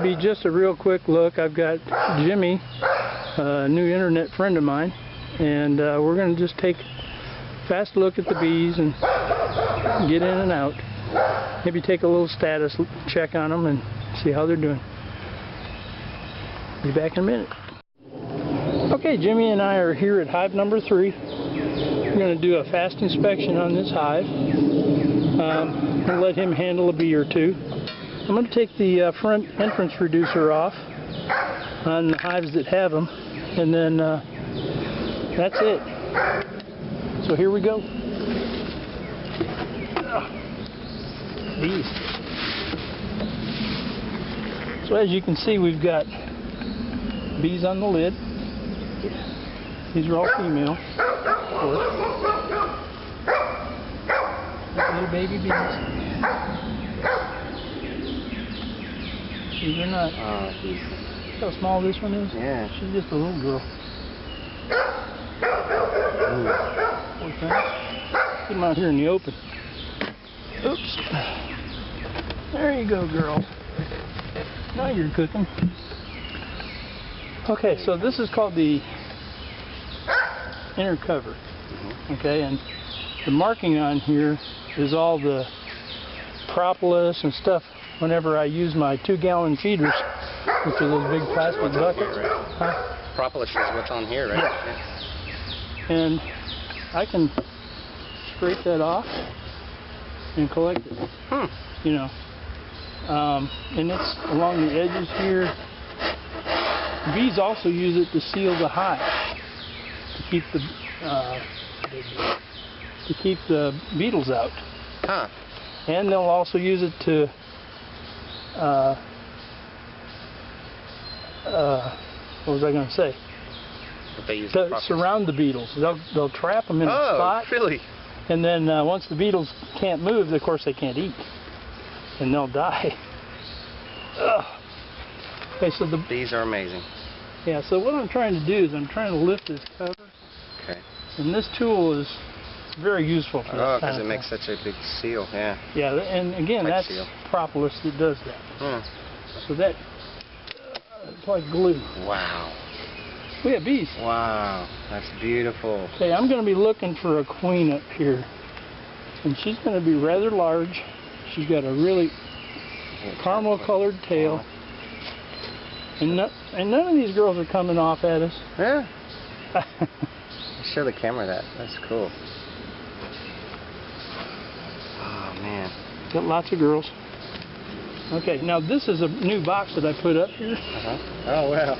be just a real quick look. I've got Jimmy, a new internet friend of mine, and we're going to just take a fast look at the bees and get in and out. Maybe take a little status check on them and see how they're doing. Be back in a minute. Okay, Jimmy and I are here at hive number 3. We're going to do a fast inspection on this hive. And let him handle a bee or two. I'm going to take the front entrance reducer off on the hives that have them, and then that's it. So here we go. Bees. So as you can see, we've got bees on the lid. These are all female, of course. Little baby bees. These are not. Oh, see how small this one is? Yeah. She's just a little girl. Poor thing. Get them out here in the open. Oops. There you go, girl. Now you're cooking. Okay, so this is called the inner cover. Okay, and the marking on here is all the propolis and stuff whenever I use my 2-gallon feeders, which are those big plastic buckets. Here, right? Huh? Propolis is what's on here, right? Yeah. And I can scrape that off and collect it. You know. And it's along the edges here. Bees also use it to seal the hive, to keep the beetles out. Huh. And they'll also use it to what was I going to say? They use to surround the beetles. They'll trap them in a spot. Oh, really? And then once the beetles can't move, of course they can't eat, and they'll die. Okay, so the bees are amazing. Yeah. So what I'm trying to do is I'm trying to lift this cover. Okay. And this tool is very useful for that. Oh, because it makes such a big seal. Yeah. Yeah, and again, that's propolis that does that. So that it's like glue. Wow. We have bees. Wow, that's beautiful. Okay, I'm going to be looking for a queen up here, and she's going to be rather large. She's got a really caramel-colored tail, and none of these girls are coming off at us. Yeah. Show the camera that. That's cool. Oh man. Got lots of girls. Okay, now this is a new box that I put up here. Oh wow.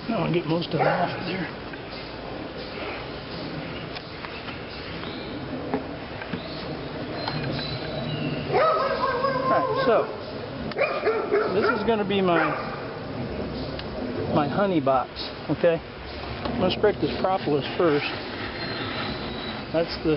Now I'll get most of them off of there. Alright, so this is going to be my honey box, okay? I'm going to scrape this propolis first. That's the...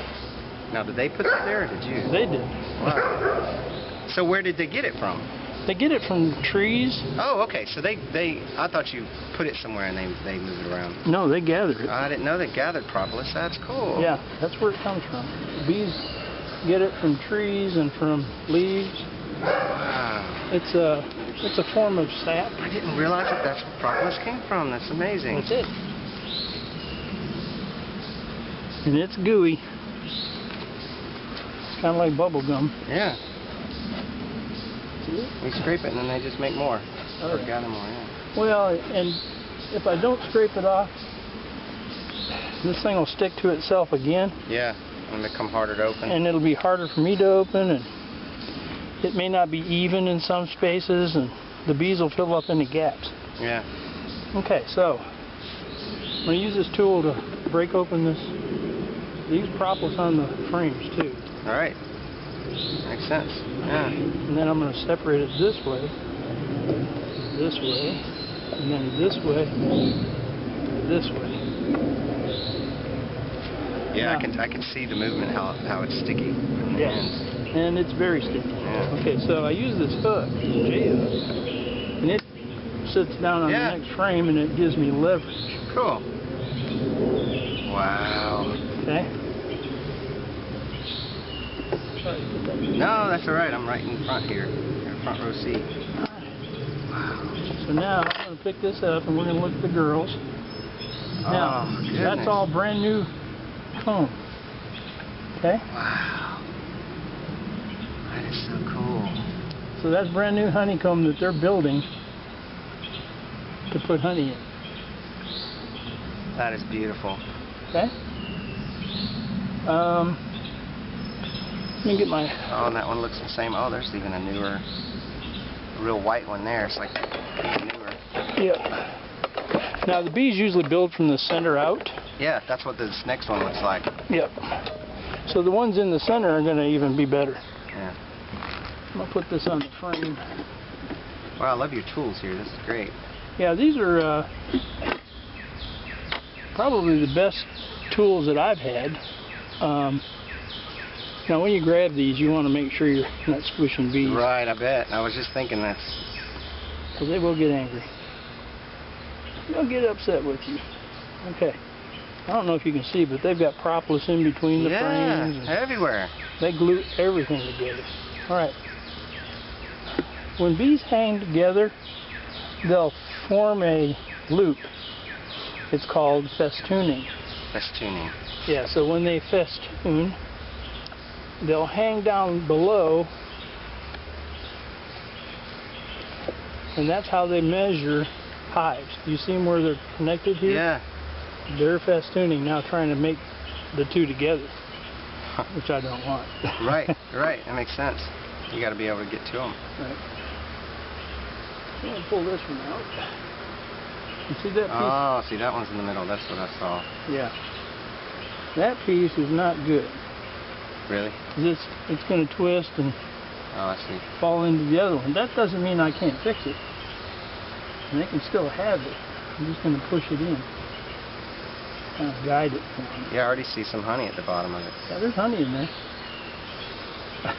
Now, did they put that there, or did you? They did. Wow. So where did they get it from? They get it from trees. Oh, okay. So I thought you put it somewhere and they move it around. No, they gather it. I didn't know they gathered propolis. That's cool. Yeah, that's where it comes from. The bees get it from trees and from leaves. Wow. It's a form of sap. I didn't realize that's where propolis came from. That's amazing. That's it. And it's gooey. It's kind of like bubble gum. Yeah. We scrape it and then they just make more. Oh, or gather more, yeah. Well, and if I don't scrape it off, this thing will stick to itself again. Yeah, and become harder to open. And it'll be harder for me to open, and it may not be even in some spaces, and the bees will fill up any gaps. Yeah. Okay, so I'm going to use this tool to break open these propolis on the frames too. All right. Makes sense. Yeah. And then I'm going to separate it this way, and then this way, this way. Yeah, I can see the movement, how it's sticky. Yeah, and it's very sticky. Yeah. Okay, so I use this hook, J-hook, and it sits down on the next frame, and it gives me leverage. Cool. Wow. Okay. No, that's all right. I'm right in front here, front row seat. Wow. So now I'm going to pick this up and we're going to look at the girls. Now, Oh, goodness. that's all brand new comb. Okay? Wow. That is so cool. So that's brand new honeycomb that they're building to put honey in. That is beautiful. Okay? Let me get my... Oh, and that one looks the same. Oh, there's even a newer, real white one there. It's like newer. Yep. Now the bees usually build from the center out. Yeah, that's what this next one looks like. Yep. So the ones in the center are going to even be better. Yeah. I'm going to put this on the frame. Wow, I love your tools here. This is great. Yeah, these are probably the best tools that I've had. Now when you grab these, you want to make sure you're not squishing bees. Right, I bet. I was just thinking that's... Because they will get angry. They'll get upset with you. Okay. I don't know if you can see, but they've got propolis in between the frames. Yeah, everywhere. They glue everything together. Alright. When bees hang together, they'll form a loop. It's called festooning. Festooning. Yeah, so when they festoon, they'll hang down below, and that's how they measure hives. You see them where they're connected here? Yeah. They're festooning, now trying to make the two together, which I don't want. Right, right. That makes sense. You got to be able to get to them. Right. I'm going to pull this one out. You see that piece? Oh, see, that one's in the middle. That's what I saw. Yeah. That piece is not good. Really? It's going to twist and Oh, I see. fall into the other one. That doesn't mean I can't fix it. And they can still have it. I'm just going to push it in. Kind of guide it for them. Yeah, I already see some honey at the bottom of it. Yeah, there's honey in there. God,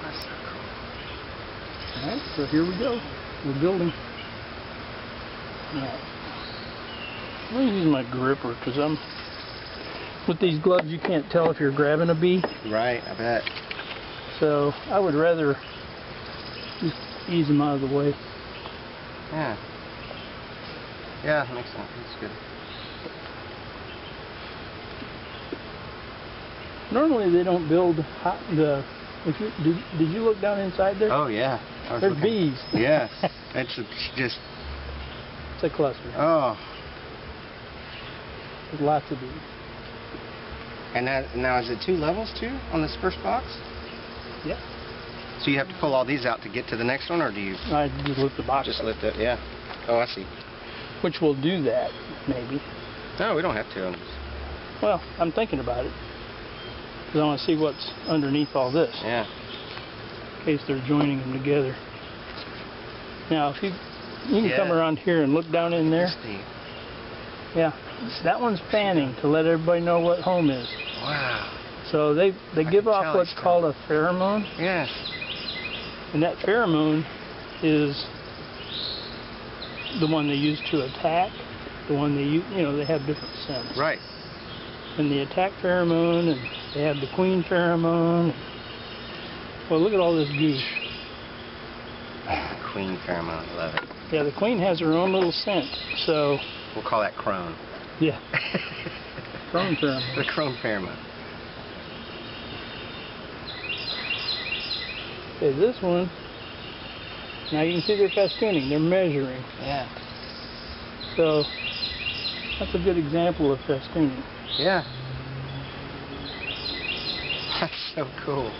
that's so cool. Alright, so here we go. We're building. Alright. I'm going to use my gripper because with these gloves you can't tell if you're grabbing a bee. Right, I bet. So I would rather just ease them out of the way. Yeah. Yeah, that makes sense. That's good. Normally they don't build did you look down inside there? Oh, yeah. I was There's looking. bees. Yes. It's just... It's a cluster. Oh. There's lots of bees. And that, now, is it 2 levels, too, on this first box? Yeah. So you have to pull all these out to get to the next one, or do you... I just lift the box Just up, lift it, yeah. Oh, I see. which will do that, maybe. No, we don't have to. Well, I'm thinking about it. Because I want to see what's underneath all this. Yeah. In case they're joining them together. Now, if you can come around here and look down in there. Yeah, that one's fanning to let everybody know what home is. Wow. So they give off what's it's called a pheromone. Yes. And that pheromone is the one they use to attack. The one they use, they have different scents. Right. And the attack pheromone, and they have the queen pheromone. Well, look at all this goose. Queen pheromone, I love it. Yeah, the queen has her own little scent, so... We'll call that crone. Yeah. Crone pheromone. The crone pheromone. Okay, this one, now you can see they're festooning, they're measuring. Yeah. So, that's a good example of festooning. Yeah. That's so cool.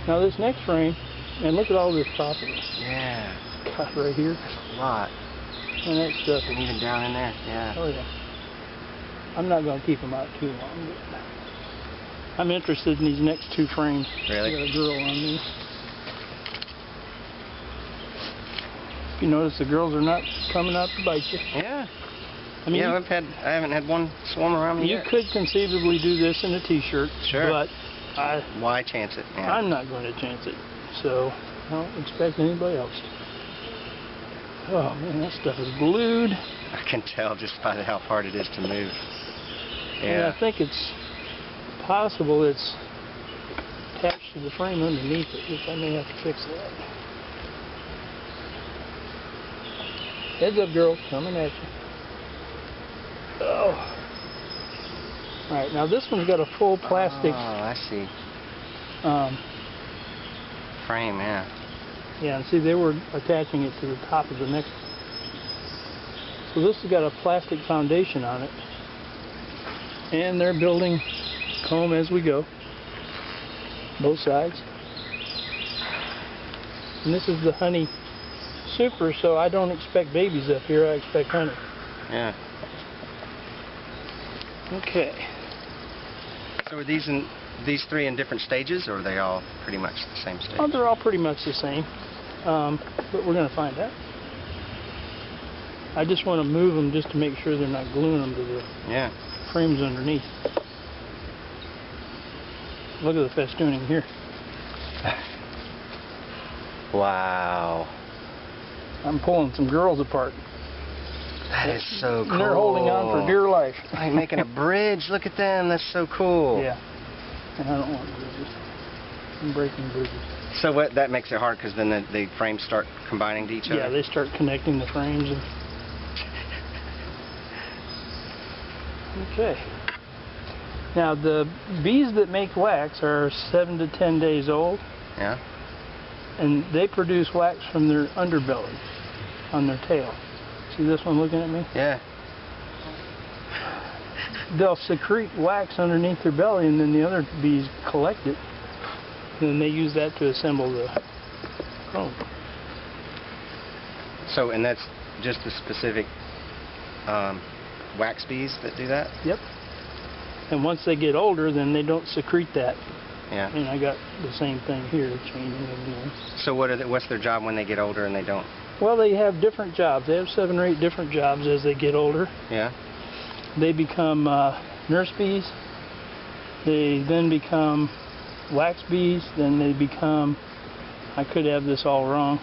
Now this next frame, and look at all this property. Yeah. God, right here. A lot. And that stuff. And even down in there, yeah. Oh yeah. I'm not going to keep them out too long. But I'm interested in these next 2 frames. Really? I got a girl on me. If you notice, the girls are not coming out to bite you. Yeah. I mean, yeah, I haven't had one swarm around me you yet. could conceivably do this in a t-shirt. Sure. But why chance it? Yeah. I'm not going to chance it. So I don't expect anybody else to. Oh man, that stuff is glued. I can tell just by how hard it is to move. And Yeah. I think it's possible it's attached to the frame underneath it, which I may have to fix that. Heads up, girls, coming at you. Oh. Alright, now this one's got a full plastic. Oh, I see. Um, Frame, yeah. yeah, and see, they were attaching it to the top of the next one. So this has got a plastic foundation on it. And they're building comb as we go. Both sides. And this is the honey super, so I don't expect babies up here, I expect honey. Yeah. Okay. So are these three in different stages, or are they all pretty much the same stage? Oh, they're all pretty much the same. But we're going to find out. I just want to move them just to make sure they're not gluing them to the frames underneath. Look at the festooning here. Wow. I'm pulling some girls apart. That is so cool. And they're holding on for dear life. Like making a bridge. Look at them. That's so cool. Yeah. And I don't want bridges. I'm breaking bridges. So that makes it hard, because then the frames start combining to each other? Yeah, they start connecting the frames. Okay. Now the bees that make wax are 7 to 10 days old. Yeah. And they produce wax from their underbelly, on their tail. See this one looking at me? Yeah. They'll secrete wax underneath their belly, and then the other bees collect it. And then they use that to assemble the comb. So, and that's just the specific wax bees that do that? Yep. And once they get older, then they don't secrete that. Yeah. And I got the same thing here, changing again. So what's their job when they get older and they don't? Well, they have different jobs. They have 7 or 8 different jobs as they get older. Yeah. They become nurse bees. They then become wax bees. Then they become, I could have this all wrong.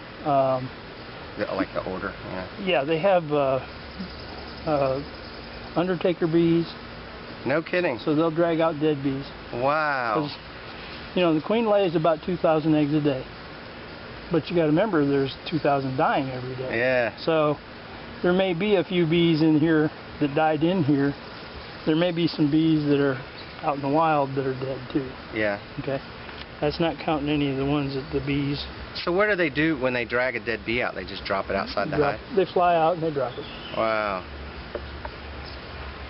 Like the order, yeah. Yeah, they have undertaker bees. No kidding. So they'll drag out dead bees. Wow. You know, the queen lays about 2,000 eggs a day. But you got to remember, there's 2,000 dying every day. Yeah. So there may be a few bees in here that died in here. There may be some bees that are out in the wild that are dead too. Yeah. Okay. That's not counting any of the ones that the bees. So what do they do when they drag a dead bee out? They just drop it outside the hive? They fly out and they drop it. Wow.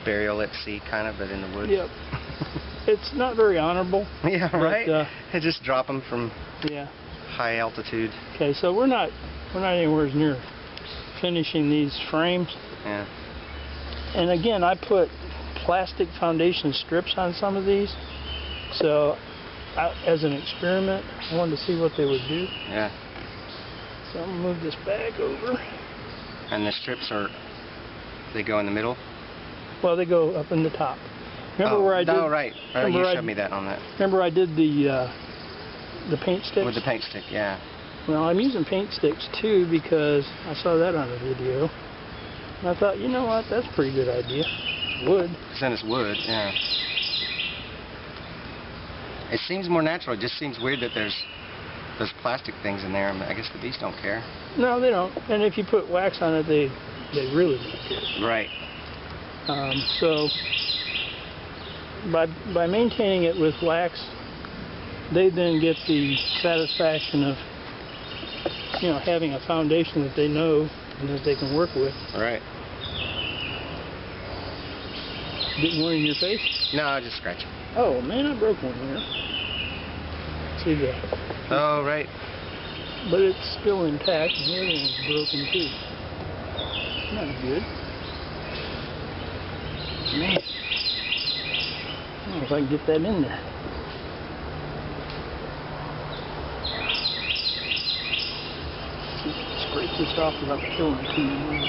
Burial at sea, kind of, but in the woods. Yep. It's not very honorable. Yeah, right. But, they just drop them from high altitude. Okay, so we're not anywhere near finishing these frames. Yeah. And again, I put plastic foundation strips on some of these. So, as an experiment, I wanted to see what they would do. Yeah. So I'm gonna move this back over. And the strips they go in the middle? Well, they go up in the top. Remember where I did? Oh, right. You showed me that on that. Remember I did the paint sticks? With the paint stick, yeah. Well, I'm using paint sticks too because I saw that on a video. And I thought, you know what, that's a pretty good idea. Wood. Because then it's wood, yeah. It seems more natural. It just seems weird that there's those plastic things in there. I guess the bees don't care. No, they don't. And if you put wax on it, they really don't care. Right. So by maintaining it with wax, they then get the satisfaction of, you know, having a foundation that they know and that they can work with. Right. Getting one in your face? No, I just scratch it. Oh man, I broke one here. See that? Oh, right. But it's still intact, and the other one's broken too. Not good. Man. I don't know if I can get that in there. Scrape this off without killing it too much.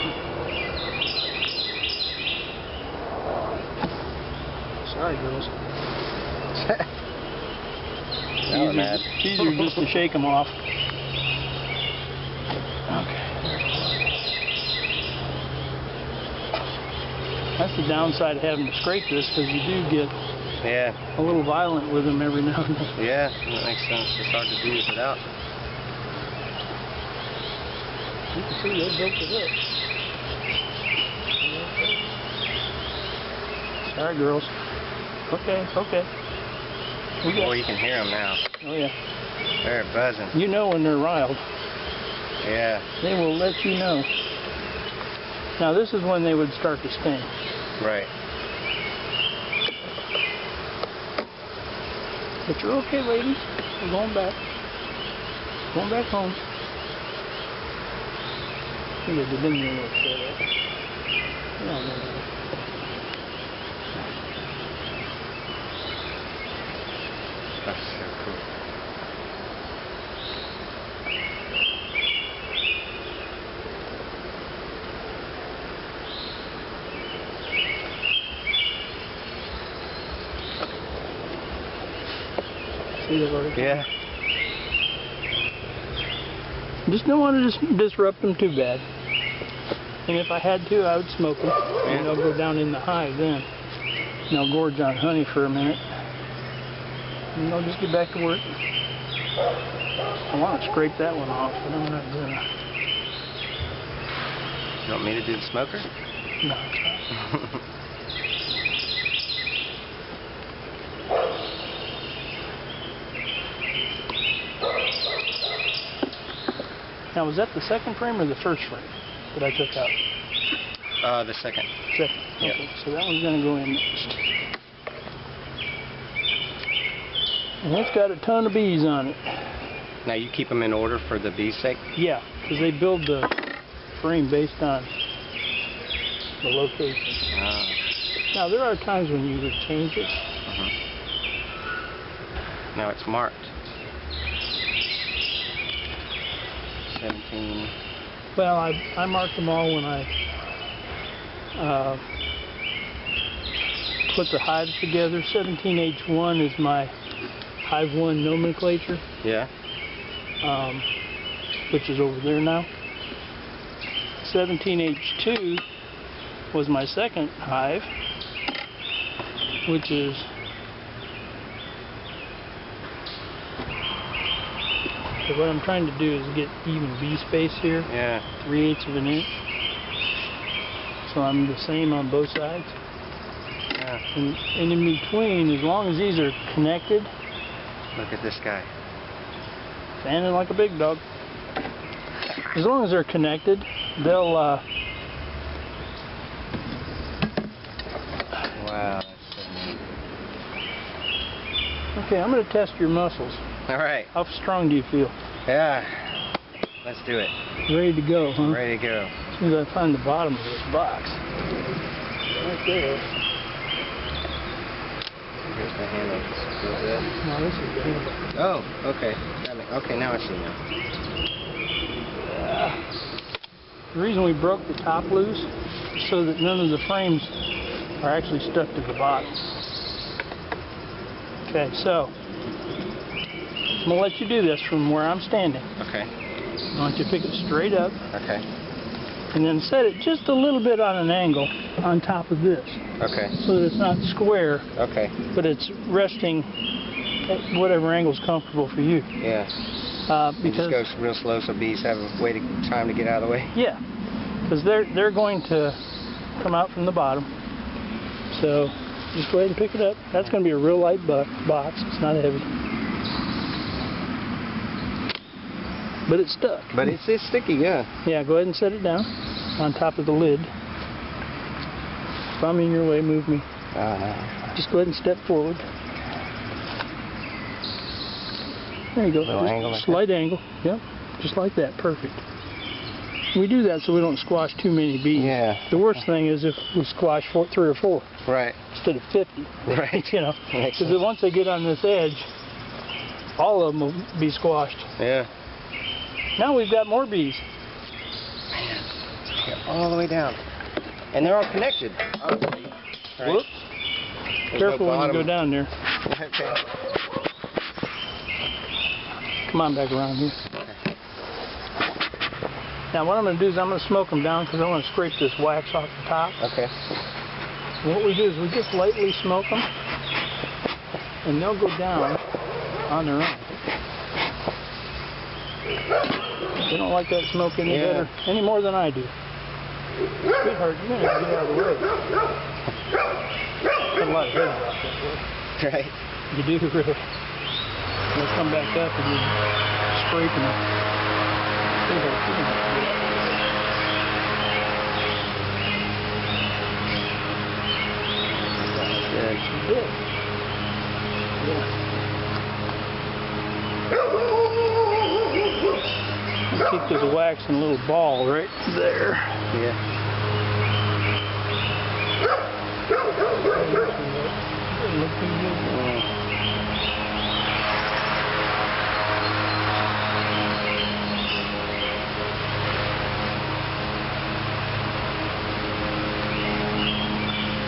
Sorry, girls. It's easier just to shake them off. Okay. That's the downside of having to scrape this, because you do get a little violent with them every now and then. Yeah, that makes sense. It's hard to do without. You can see they built it up. All right, girls. Okay, okay. Well, you can hear them now. Oh, yeah. They're buzzing. You know when they're riled. Yeah. They will let you know. Now, this is when they would start to sting. Right. But you're okay, ladies. We're going back. Going back home. I think they've been there and looked at it. Yeah, That's so cool. See they've already. Yeah. Just don't want to disrupt them too bad. And if I had to, I would smoke them. Yeah. And I'll go down in the hive then. And I'll gorge on honey for a minute. And I'll just get back to work. I want to scrape that one off, but I'm not gonna. You want me to do the smoker? No, it's not. Now, was that the second frame or the first frame that I took out? The second. Second. Yeah. Okay, so that one's going to go in next. And it's got a ton of bees on it. Now you keep them in order for the bees' sake? Yeah, because they build the frame based on the location. Now, there are times when you would change it. Now it's marked. 17. Well, I marked them all when I put the hives together. 17H1 is my Hive 1 nomenclature. Yeah. Which is over there now. 17H2 was my second hive, which is so what I'm trying to do is get even bee space here. Yeah. 3/8 of an inch. So I'm the same on both sides. Yeah. And in between, as long as these are connected. Look at this guy. Standing like a big dog. As long as they're connected, they'll Wow, that's so neat. Okay, I'm going to test your muscles. All right. How strong do you feel? Yeah. Let's do it. Ready to go, huh? Ready to go. As soon as I find the bottom of this box. Right there. Here's the handle. Feels good. Now this is the handle. Oh, okay. Okay, now I see now. The reason we broke the top loose is so that none of the frames are actually stuck to the bottom. Okay, so I'm going to let you do this from where I'm standing. Okay. I want you to pick it straight up. Okay. And then set it just a little bit on an angle on top of this. Okay. So that it's not square, Okay. but it's resting at whatever angle is comfortable for you. Yeah. It Because just goes real slow so bees have time to get out of the way. yeah, because they're going to come out from the bottom. So just go ahead and pick it up. That's going to be a real light box. It's not heavy. But it's stuck. But it's sticky, yeah. Yeah, go ahead and set it down on top of the lid. If I'm in your way, move me. Oh, no. Just go ahead and step forward. There you go. Little Just angle like slight angle. Yep. Just like that. Perfect. We do that so we don't squash too many bees. Yeah. The worst thing is if we squash 3 or 4 Right. instead of 50. Right. You know, Makes because sense. once they get on this edge, all of them will be squashed. Yeah. Now we've got more bees. Man. Get all the way down. And they're all connected. Obviously. Right. Whoops. There's Careful no when you go bottom. down there. Okay. Come on back around here. Now what I'm going to do is I'm going to smoke them down because I want to scrape this wax off the top. Okay. So what we do is we just lightly smoke them and they'll go down on their own. They don't like that smoke any better, any more than I do. Sweetheart, you're going to get out of the way. Got a lot of heads out that way. Right. You do really. They'll come back up and you're scraping them. Good. Yeah. Keep this wax in a little ball right there. Yeah.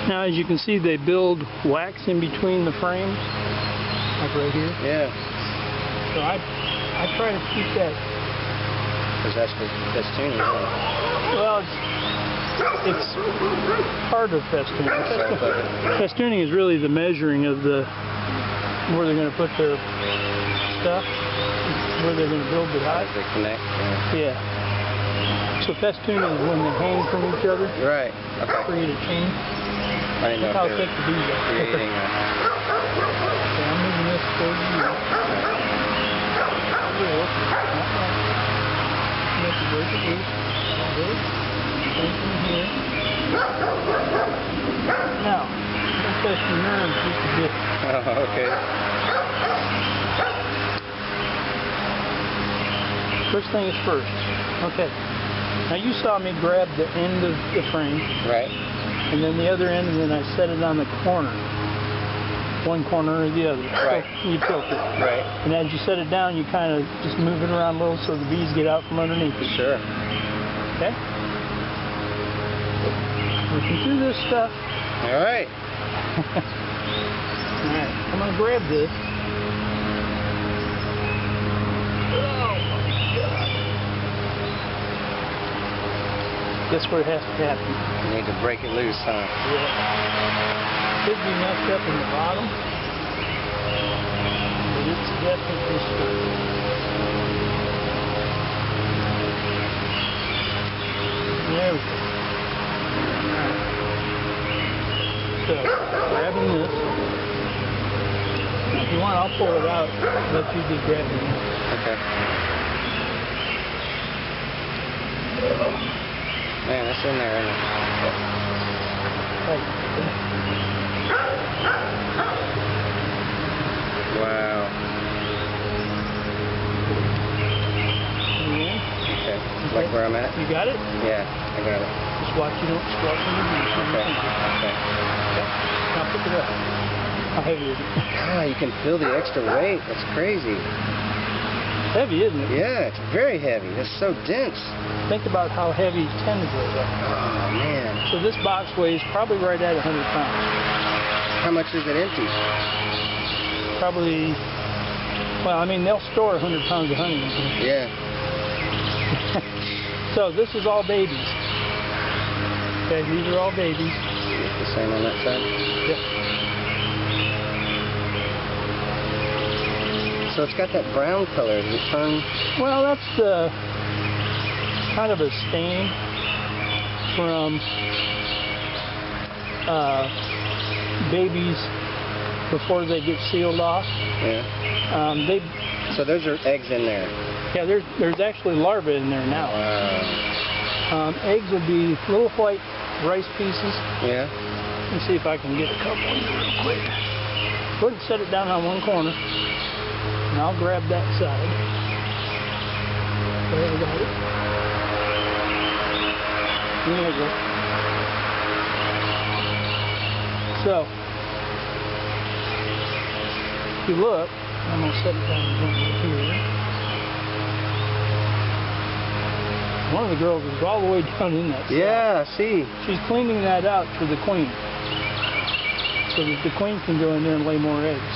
Now, as you can see, they build wax in between the frames, like right here. Yeah. So I try to keep that. Because that's for festooning. Well, it's part of festooning. Festooning is really the measuring of the where they're going to put their stuff, where they're going to build the hive. They connect. Yeah. So festooning is when they hang from each other. Right. Okay. Create a chain. I didn't know Look how if thick the bees are. creating a... Okay, I'm moving this towards you. Make it break it loose. Good. Same thing here. Now, let's test your nerves just a bit. Oh, okay. First thing is first. Okay. Now you saw me grab the end of the frame. Right. And then the other end, and then I set it on the corner. One corner or the other. Right. So you tilt it. Right. And as you set it down, you kind of just move it around a little so the bees get out from underneath it. Sure. Okay? Working through this stuff. All right. Alright, I'm going to grab this. Oh my God. That's where it has to happen. You need to break it loose, huh? Yeah. Could be messed up in the bottom, but it's definitely stuck. There we go. Alright. So, grabbing this. If you want, I'll pull it out, let you be grabbing it. Okay. Man, that's in there, isn't it? Wow. Okay. Like where I'm at? You got it? Yeah, I got it. Just watch you don't squash any bees. Okay. Okay. Okay. Now pick it up. How heavy is it? Ah, you can feel the extra weight. That's crazy. Heavy, isn't it? Yeah, it's very heavy. It's so dense. Think about how heavy tentacles are. Oh, man. So this box weighs probably right at 100 pounds. How much is it empty? Probably, well, I mean, they'll store 100 pounds of honey in here. Yeah. So this is all babies. Okay, these are all babies. The same on that side? Yep. So it's got that brown color. Does it turn? Well, that's the kind of a stain from babies before they get sealed off. Yeah. So those are eggs in there. Yeah, there's actually larvae in there now. Wow. Eggs would be little white rice pieces. Yeah. Let me see if I can get a couple in here real quick. Go ahead and set it down on one corner. And I'll grab that side. There we got it. There we go. So, if you look, I'm going to set it down right here. One of the girls is all the way down in that side. Yeah, I see. She's cleaning that out for the queen. So that the queen can go in there and lay more eggs.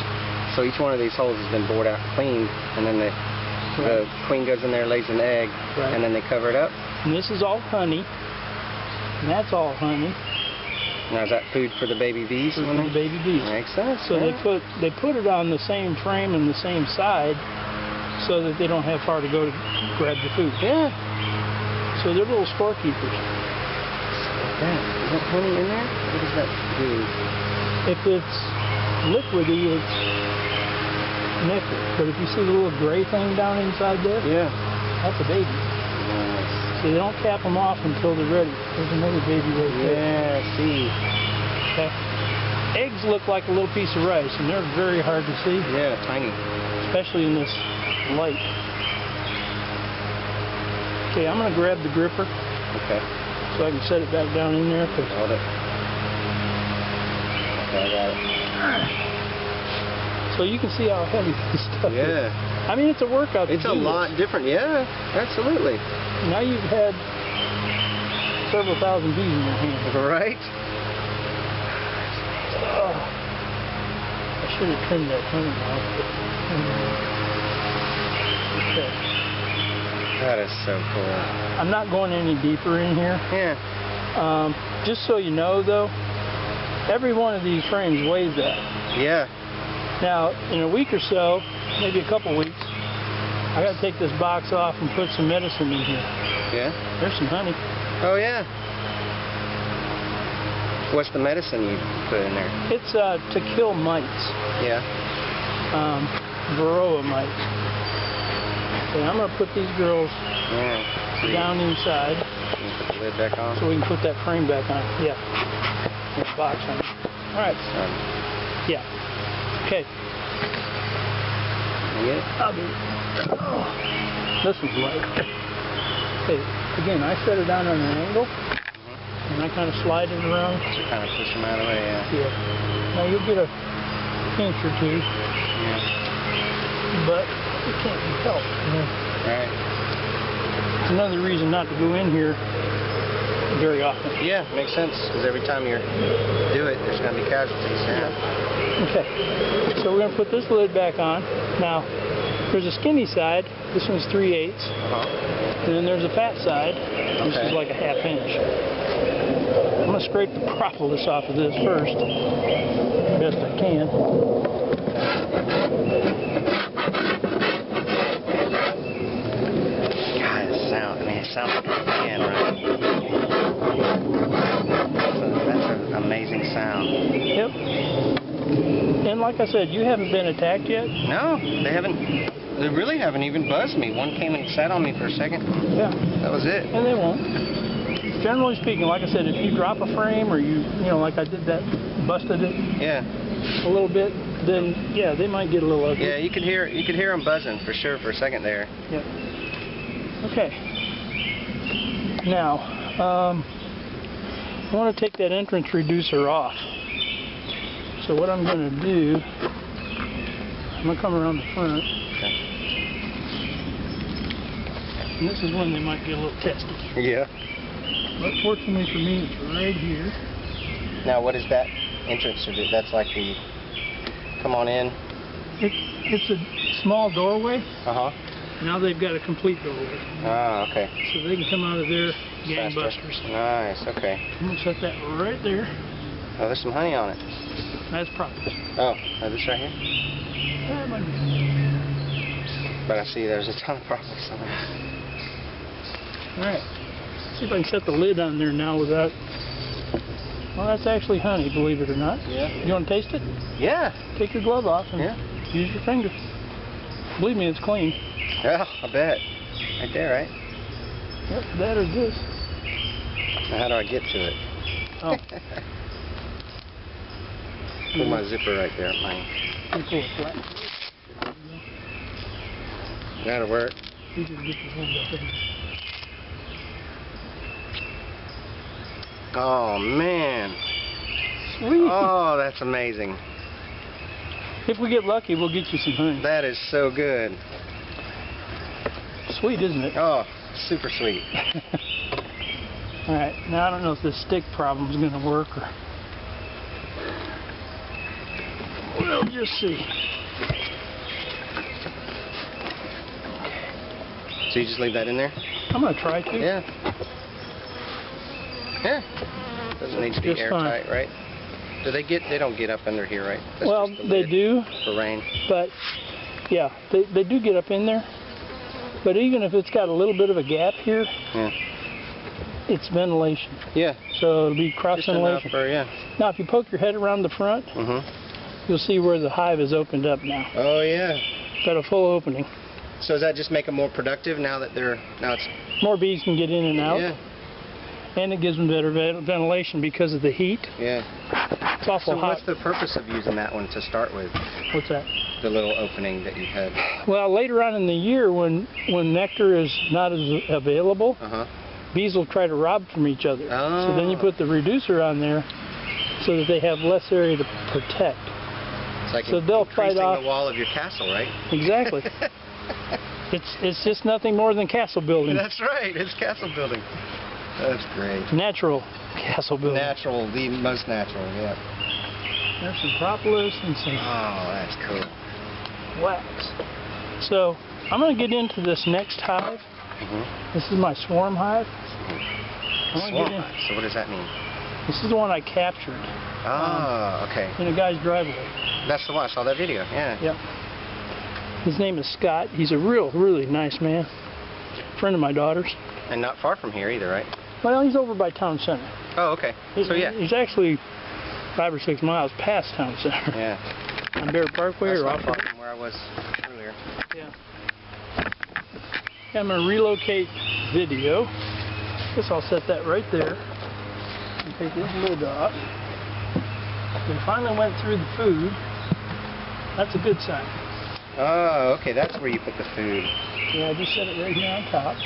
So each one of these holes has been bored out and cleaned, and then the queen goes in there, lays an egg, and then they cover it up? And this is all honey. And that's all honey. Now is that food for the baby bees? For the baby bees. Makes sense. So they put it on the same frame and the same side so that they don't have far to go to grab the food. Yeah. So they're little storekeepers. Yeah. Is that honey in there? What does that do? If it's liquidy, it's nectar. But if you see the little gray thing down inside there, Yeah. that's a baby. Nice. So they don't cap them off until they're ready. There's another baby right there. Yeah, I see. Okay. Eggs look like a little piece of rice, and they're very hard to see, Yeah, tiny. especially in this light. Okay, I'm going to grab the gripper Okay. so I can set it back down in there. Hold it. Okay, I got it. So you can see how heavy this stuff is. Yeah. I mean, it's a workout. It's to a do lot this. different. Yeah, absolutely. Now you've had several thousand bees in your hand. Right? Oh, I should have trimmed that honey off. Okay. That is so cool. I'm not going any deeper in here. Yeah. Just so you know, though, every one of these frames weighs that. Yeah. Now, in a week or so, maybe a couple weeks, I got to take this box off and put some medicine in here. Yeah? There's some honey. Oh, yeah. What's the medicine you put in there? It's to kill mites, Yeah. varroa mites. Okay, I'm going to put these girls Yeah. down inside Can you put the lid back on? so we can put that frame back on. Yeah. This box on. All right. Yeah. Okay. You get it? I'll do it. Oh, this one's light. Okay. Again, I set it down on an angle, and I kind of slide it around. So kind of push them out of the way, yeah. Yeah. Now you'll get a inch or two, Yeah. but it can't be helped. Right. It's another reason not to go in here very often. Yeah, makes sense. Because every time you do it, there's going to be casualties. Yeah. Okay. So we're going to put this lid back on. Now, there's a skinny side. This one's 3/8. Uh-huh. And then there's a fat side. This is like a 1/2 inch. I'm going to scrape the propolis off of this first, best I can. God, it sounds, I mean, it sounds like a fan, right? That's an amazing sound. Yep. And like I said, you haven't been attacked yet. No, they really haven't even buzzed me. One came and sat on me for a second. Yeah. That was it. And they won't. Generally speaking, like I said, if you drop a frame or you know, like I did that, busted it Yeah. a little bit, then yeah, they might get a little ugly. Yeah, you could hear them buzzing for sure for a second there. Yep. Okay. Now, I want to take that entrance reducer off. So what I'm going to do, I'm going to come around the front. Okay. And this is when they might get a little testy. Yeah. But fortunately for me, it's right here. Now, what is that entrance? That's like the come on in. It's a small doorway. Uh-huh. Now they've got a complete doorway. Ah, okay. So they can come out of there gangbusters. Faster. Nice, okay. I'm going to set that right there. Oh, there's some honey on it. That's propolis. Oh, this right here? That might be. But I see there's a ton of propolis on it. Alright. See if I can set the lid on there now without... Well, that's actually honey, believe it or not. Yeah. You want to taste it? Yeah. Take your glove off and use your finger. Believe me, it's clean. Yeah, I bet. Right there, right? Yep, that or this. Now, how do I get to it? Oh. Put my zipper right there. Mine. You pull it flat. That'll work. You just get this one up in. Oh, man. Sweet. Oh, that's amazing. If we get lucky, we'll get you some honey. That is so good. Sweet, isn't it? Oh, super sweet. Alright, now I don't know if this stick problem is going to work or... We'll just see. So you just leave that in there? I'm going to try to. Yeah. Yeah. Doesn't need to be Just airtight, fine. right? They don't get up under here, right? That's Well, just the they lid do, for rain. but yeah, they do get up in there. But even if it's got a little bit of a gap here, Yeah. it's ventilation. Yeah. So it'll be cross Just enough ventilation. for, yeah. Now, if you poke your head around the front, you'll see where the hive is opened up now. Oh yeah. Got a full opening. So does that just make them more productive now that it's more bees can get in and out? Yeah. And it gives them better ventilation because of the heat. Yeah. It's awful so hot. what's the purpose of using that one to start with? What's that? The little opening that you had. Well, later on in the year when nectar is not as available, bees will try to rob from each other. Oh. So then you put the reducer on there so that they have less area to protect. It's like so they'll fight off the wall of your castle, right? Exactly. It's just nothing more than castle building. That's right. It's castle building. That's great. Natural castle building. Natural, the most natural, yeah. There's some propolis and some that's cool. wax. So I'm going to get into this next hive. This is my swarm hive. Swarm hive. So what does that mean? This is the one I captured. Okay. In a guy's driveway. That's the one. I saw that video. Yeah. Yep. His name is Scott. He's a really nice man. Friend of my daughter's. And not far from here either, right? Well, he's over by town center. Oh, okay. So yeah. He's actually 5 or 6 miles past town center. Yeah. On Bear Parkway That's or not off far from where I was earlier. Yeah. I'm going to relocate video. Guess I'll set that right there. And take this lid off. We finally went through the food. That's a good sign. Oh, okay. That's where you put the food. Yeah, I just set it right here on top.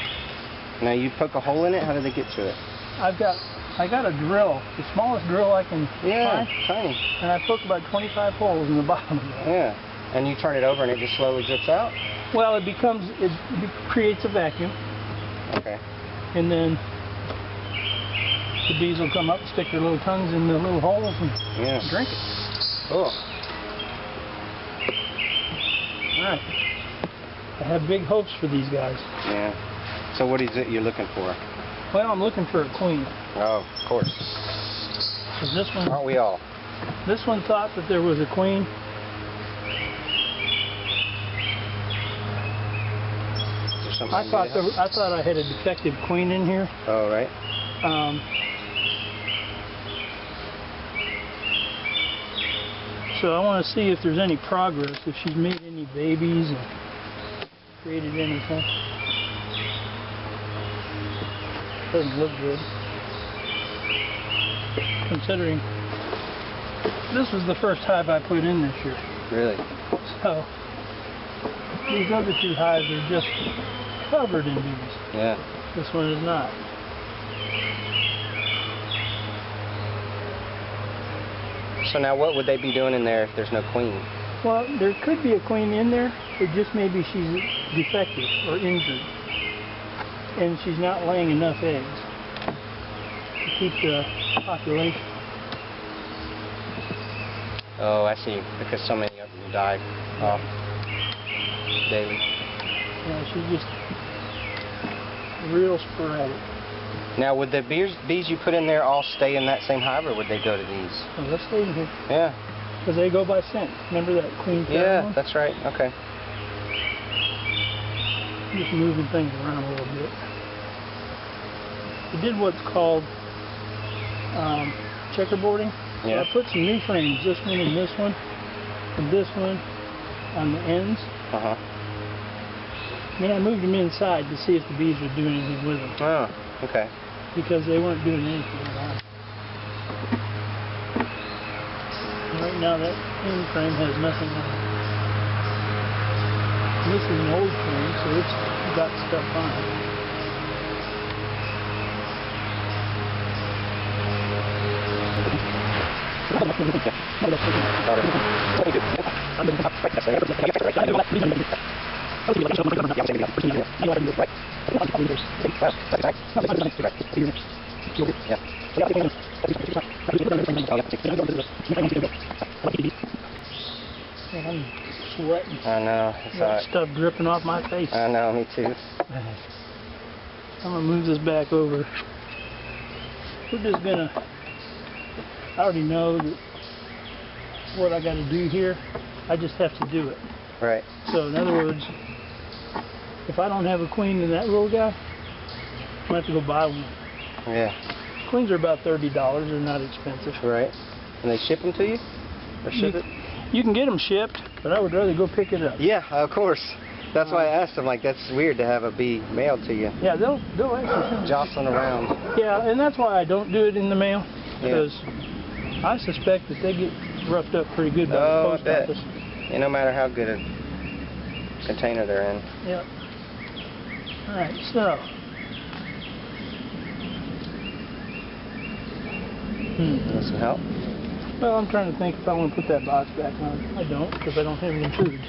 Now you poke a hole in it. How do they get to it? I got a drill, the smallest drill I can find. Tiny. And I poke about 25 holes in the bottom of it. Yeah. And you turn it over and it just slowly drips out? Well, it creates a vacuum. Okay. And then the bees will come up, stick their little tongues in the little holes and drink it. Cool. Alright. I have big hopes for these guys. Yeah. So what is it you're looking for? Well, I'm looking for a queen. Oh, of course. Because this one... Aren't we all? This one thought that there was a queen. I thought I had a defective queen in here. Oh, right. So I want to see if there's any progress, if she's made any babies and created anything. Doesn't look good. Considering this was the first hive I put in this year. Really? So these other 2 hives are just covered in bees. Yeah. This one is not. So now what would they be doing in there if there's no queen? Well, there could be a queen in there, but just maybe she's defective or injured. And she's not laying enough eggs to keep the population. Oh, I see. Because so many of them die off daily. Yeah, she's just real sporadic. Now, would the bees you put in there all stay in that same hive, or would they go to these? Oh, let's stay in here. Yeah. Because they go by scent. Remember that queen one? Yeah, that's right. Okay. Just moving things around a little bit. We did what's called checkerboarding. Yeah. So I put some new frames, this one and this one on the ends. Then I moved them inside to see if the bees would do anything with them. Oh, okay. Because they weren't doing anything at all. Right now that end frame has nothing on it. This is an old frame, so it's got stuff on it. I'm sweating. I know. Got stuff dripping off my face. I know, me too. I'm gonna move this back over. We're just gonna, I already know that what I gotta do here. I just have to do it. Right. So in other words, if I don't have a queen in that little guy, I'm gonna have to go buy one. Yeah. Queens are about $30, they're not expensive. Right. And they ship them to you? Or ship it? You can get them shipped, but I would rather go pick it up. Yeah, of course. That's why I asked them, like, that's weird to have a bee mailed to you. Yeah, they'll actually send it. Jostling around. Yeah, and that's why I don't do it in the mail, because I suspect that they get roughed up pretty good by the post office. Yeah, no matter how good a container they're in. Yep. Alright, so. Want some help? Well, I'm trying to think if I want to put that box back on. I don't, because I don't have any food.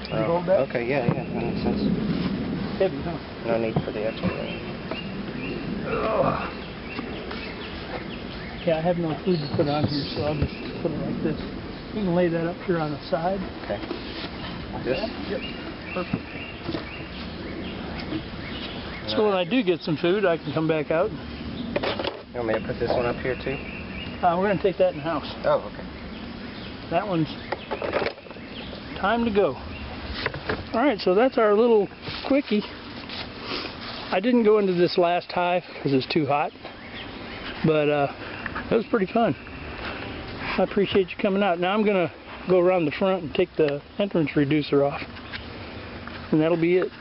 Can you hold that? Okay, yeah, that makes sense. Heavy, huh? No need for the extra. Yeah, I have no food to put on here, so I'll just put it like this. You can lay that up here on the side. Okay. Like This? that? Yep. Perfect. So when I do get some food, I can come back out. You want me to put this one up here too? We're going to take that in the house. Oh, okay. That one's time to go. Alright, so that's our little quickie. I didn't go into this last hive because it's too hot, but it was pretty fun. I appreciate you coming out. Now I'm going to go around the front and take the entrance reducer off, and that'll be it.